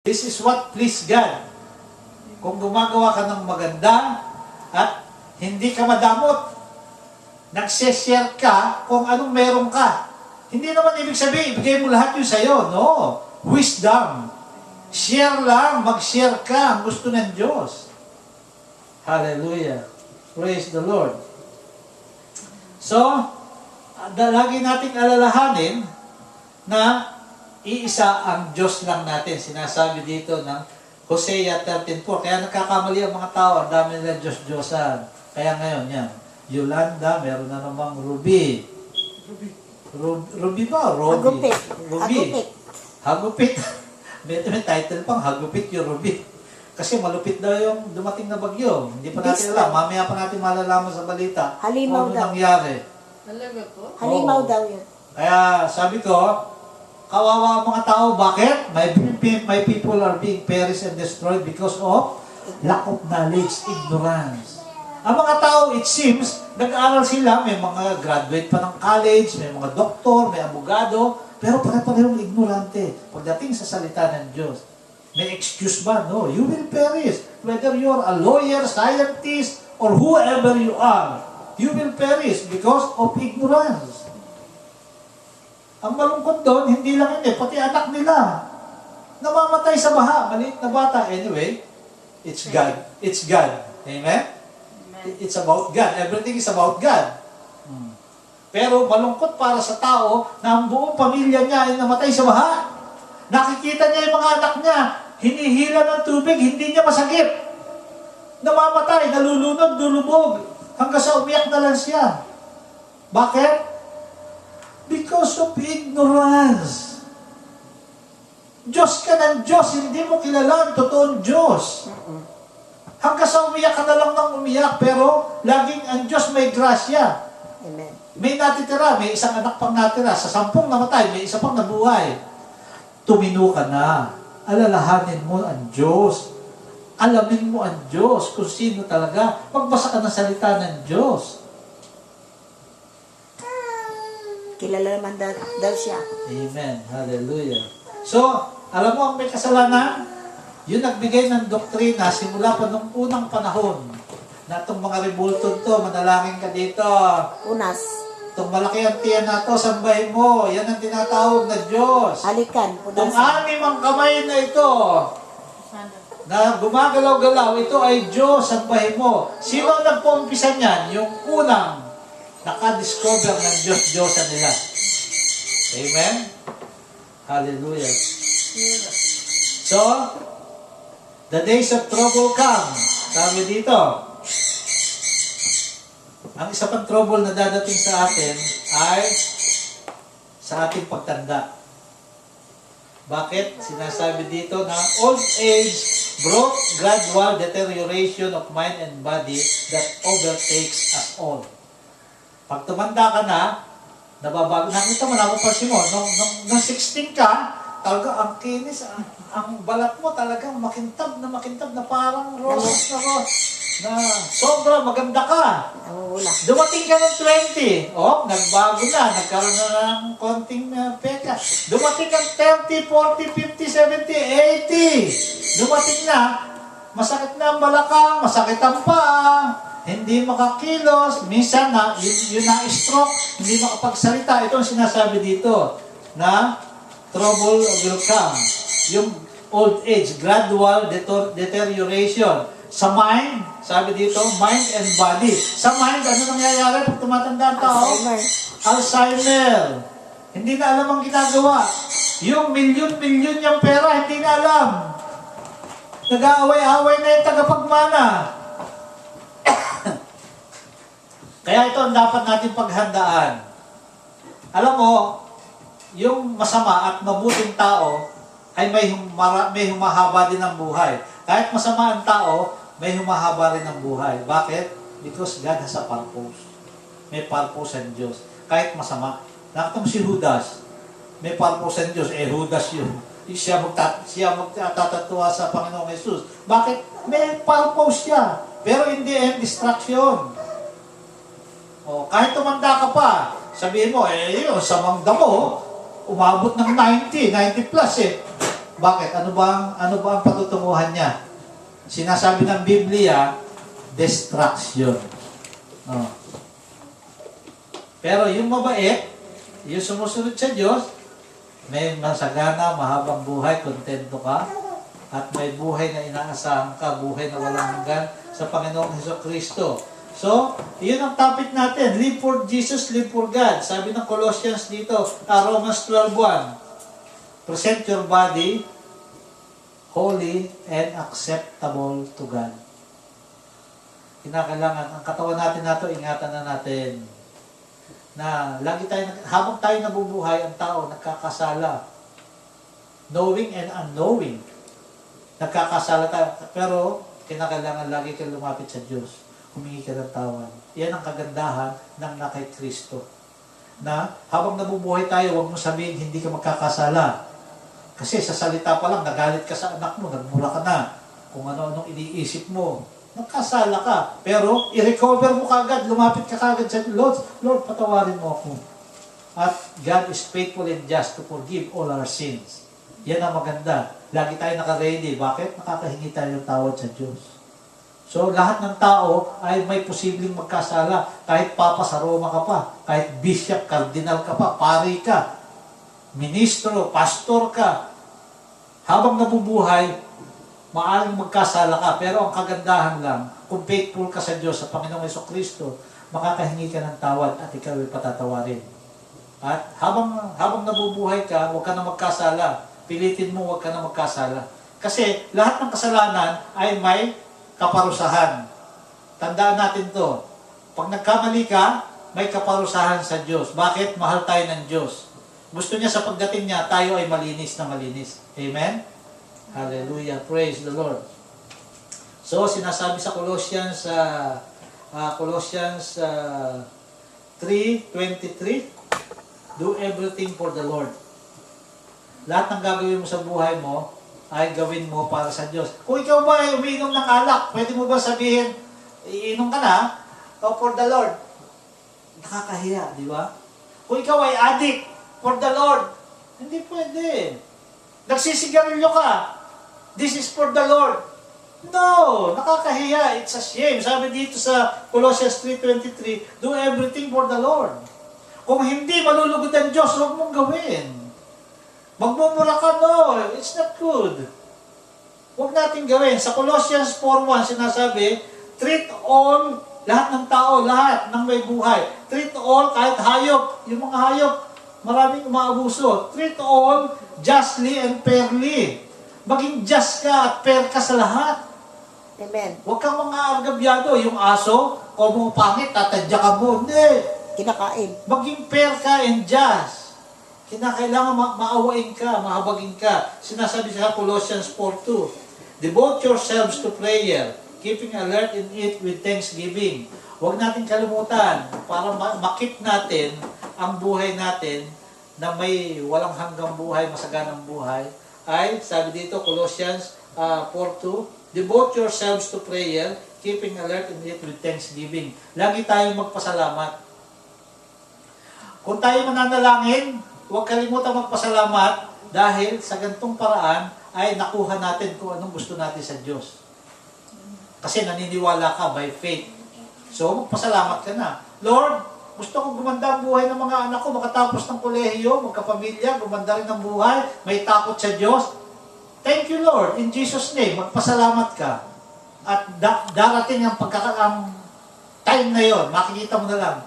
This is what please God. Kung gumagawa ka ng maganda at hindi ka madamot, nagse-share ka kung anong meron ka. Hindi naman ibig sabihin, ibigay mo lahat yun sa'yo. No. Wisdom. Share lang, mag-share ka ang gusto ng Diyos. Hallelujah. Praise the Lord. So, lagi nating alalahanin na iisa ang Diyos lang natin. Sinasabi dito ng Hosea 13:4. Kaya nagkakamali ang mga tao, ang dami nila Diyos-Diyosan. Kaya ngayon, yan. Yolanda, meron na namang Ruby. Ruby ba? Ruby. Hagupit. Ruby. Hagupit. May title pang Hagupit yung Ruby. Kasi malupit daw yung dumating na bagyo. Hindi pa natin alam. Mamaya pa natin malalaman sa balita. Halimaw kung ano daw. nangyari. Talaga po? Halimaw Oo. daw yun. Kaya sabi ko, kawawa ang mga tao. Bakit? My people are being perished and destroyed because of lack of knowledge, ignorance. Ang mga tao, it seems, nag-aaral sila, may mga graduate pa ng college, may mga doktor, may abogado, pero pare-parehong ignorante pagdating sa salita ng Diyos. May excuse ba? No. You will perish. Whether you are a lawyer, scientist, or whoever you are, you will perish because of ignorance. Ang malungkot doon, hindi lang yun pati anak nila. Namamatay sa baha. Maliit na bata. Anyway, it's God. It's God. Amen? It's about God. Everything is about God. Pero malungkot para sa tao na ang buong pamilya niya ay namatay sa baha. Nakikita niya yung mga anak niya, hinihila ng tubig, hindi niya masagip. Namamatay, nalulunod, lulubog, hanggang sa umiyak na lang siya. Bakit? Because of ignorance. Diyos ka ng Diyos, hindi mo kilala ang totoong Diyos. Hanggang sa umiyak ka na lang ng umiyak, pero laging ang Diyos may grasya. Amen. May natitira, may isang anak pang natira. Sa 10 namatay, may isa pang nabuhay. Tumino ka na. Alalahanin mo ang Diyos. Alamin mo ang Diyos kung sino talaga. Magbasa ka ng salita ng Diyos. Kilala naman daw siya. Amen. Hallelujah. So, alam mo ang may kasalanan? Yun nagbigay ng doktrina simula pa nung unang panahon na itong mga rebultod to, manalangin ka dito. Unas. Itong malaki ang tiyan na to, sambahin mo. Yan ang tinatawag na Diyos. Halikan. Itong Punasan. 6 ang kamay na ito, na gumagalaw-galaw, ito ay Diyos, sambahin mo. Sino ang nagpaumpisa niyan? Yung unang nakadiscover ng Diyos-Diyosan nila. Amen? Hallelujah. So, the days of trouble come. Sabi dito, ang isa pang trouble na dadating sa atin ay sa ating pagtanda. Bakit? Sinasabi dito na old age brought gradual deterioration of mind and body that overtakes us all. Pag tumanda ka na, nababago. Nakita mo, napapansin mo, nung 16 ka, talaga ang kinis, ang balat mo talagang makintab na parang roses na sobra maganda ka. Namumula. Dumating ka ng 20, nagbago na, nagkaroon na ng konting peka. Dumating ka 30, 40, 50, 70, 80. Dumating na, masakit na ang balakang, masakit ang paa, hindi makakilos, minsan na, yun na-stroke, hindi makapagsalita. Ito ang sinasabi dito, na trouble will come. Yung old age, gradual deterioration. Sa mind, sabi dito, mind and body. Sa mind, ano nangyayari pag tumatanda ang tao? Alzheimer. Alzheimer. Hindi na alam ang ginagawa. Yung milyon-milyon yung pera, hindi na alam. Nag-aaway-aaway na yung tagapagmana. Kaya ito ang dapat natin paghandaan. Alam mo, yung masama at mabuting tao ay may humahaba din ng buhay. Kahit masama ang tao, may humahaba rin ng buhay. Bakit? Because God has a purpose. May purpose ang Diyos. Kahit masama. Nakita mo si Judas. May purpose ang Diyos. Judas yun. Siya magtatatuwa sa Panginoong Jesus. Bakit? May purpose siya. Pero in the end, distraction. Kahit tumanda ka pa, sabihin mo, yun, samang damo, umabot ng 90 plus Bakit? Ano ba ang patutunguhan niya? Sinasabi ng Biblia, destruction. Oh. Pero yung mabait, yung sumusunod sa Diyos, may masagana, mahabang buhay, kontento ka, at may buhay na inaasahan ka, buhay na walang hanggan sa Panginoong Hesukristo. So, yun ang topic natin. Live for Jesus, live for God. Sabi ng Colossians dito, Romans 12:1. Present your body holy and acceptable to God. Kinakailangan, ang katawan natin na ito, ingatan na natin. Na lagi tayo, habang tayo nabubuhay, ang tao nagkakasala. Knowing and unknowing. Nagkakasala tayo. Pero, kinakailangan lagi kang lumapit sa Diyos. Humingi ka ng tawad. Yan ang kagandahan ng na kay Kristo. Na habang nabubuhay tayo, huwag mo sabihin hindi ka magkakasala. Kasi sa salita pa lang, nagalit ka sa anak mo, nagmura ka na. Kung ano-anong iniisip mo, nagkasala ka. Pero, i-recover mo kagad, lumapit ka kagad sa Lord. Lord, patawarin mo ako. At God is faithful and just to forgive all our sins. Yan ang maganda. Lagi tayo naka-ready. Bakit? Nakakahingi tayo ng tawad sa Diyos. So, lahat ng tao ay may posibleng magkasala. Kahit papa sa Roma ka pa, kahit bishop, cardinal ka pa, pari ka, ministro, pastor ka. Habang nabubuhay, maaaring magkasala ka. Pero ang kagandahan lang, kung faithful ka sa Diyos, sa Panginoong Hesukristo, makakahingi ka ng tawad at ikaw ay patatawarin. At habang nabubuhay ka, huwag ka na magkasala. Pilitin mo, huwag ka na magkasala. Kasi lahat ng kasalanan ay may kaparusahan. Tandaan natin to. Pag nagkamali ka, may kaparusahan sa Diyos. Bakit? Mahal tayo ng Diyos. Gusto niya sa pagdating niya, tayo ay malinis na malinis. Amen? Hallelujah. Praise the Lord. So, sinasabi sa Colossians 3:23, do everything for the Lord. Lahat ng gagawin mo sa buhay mo, ay gawin mo para sa Diyos. Kung ikaw ba ay umiinom ng alak, pwede mo ba sabihin, iinom ka na, for the Lord? Nakakahiya, di ba? Kung ikaw ay addict, for the Lord, hindi pwede. Nagsisigarilyo ka, this is for the Lord. No, nakakahiya, it's a shame. Sabi dito sa Colossians 3:23, do everything for the Lord. Kung hindi malulugod ang Diyos, huwag mong gawin. Magmumura ka, no, it's not good. Huwag natin gawin. Sa Colossians 4:1, sinasabi, treat all, lahat ng tao, lahat ng may buhay. Treat all, kahit hayop. Yung mga hayop, maraming umaabuso. Treat all justly and fairly. Maging just ka at fair ka sa lahat. Amen. Huwag kang mga argabyado. Yung aso, kung mo pangit, tatadya ka mo. Hindi. Kinakain. Maging fair ka and just. Kinakailangan maawain ka, mahabagin ka. Sinasabi sa Colossians 4:2, devote yourselves to prayer, keeping alert in it with thanksgiving. Huwag natin kalimutan para makip natin ang buhay natin na may walang hanggang buhay, masaganang buhay. Ay, sabi dito, Colossians 4:2, devote yourselves to prayer, keeping alert in it with thanksgiving. Lagi tayong magpasalamat. Kung tayo mananalangin, huwag kalimutan magpasalamat dahil sa gantong paraan ay nakuha natin kung anong gusto natin sa Diyos. Kasi naniniwala ka by faith. So, magpasalamat ka na. Lord, gusto kong gumanda ang buhay ng mga anak ko, makatapos ng kolehiyo, magkapamilya, gumanda rin ang buhay, may takot sa Diyos. Thank you, Lord. In Jesus' name, magpasalamat ka. At darating ang time na yon, makikita mo na lang.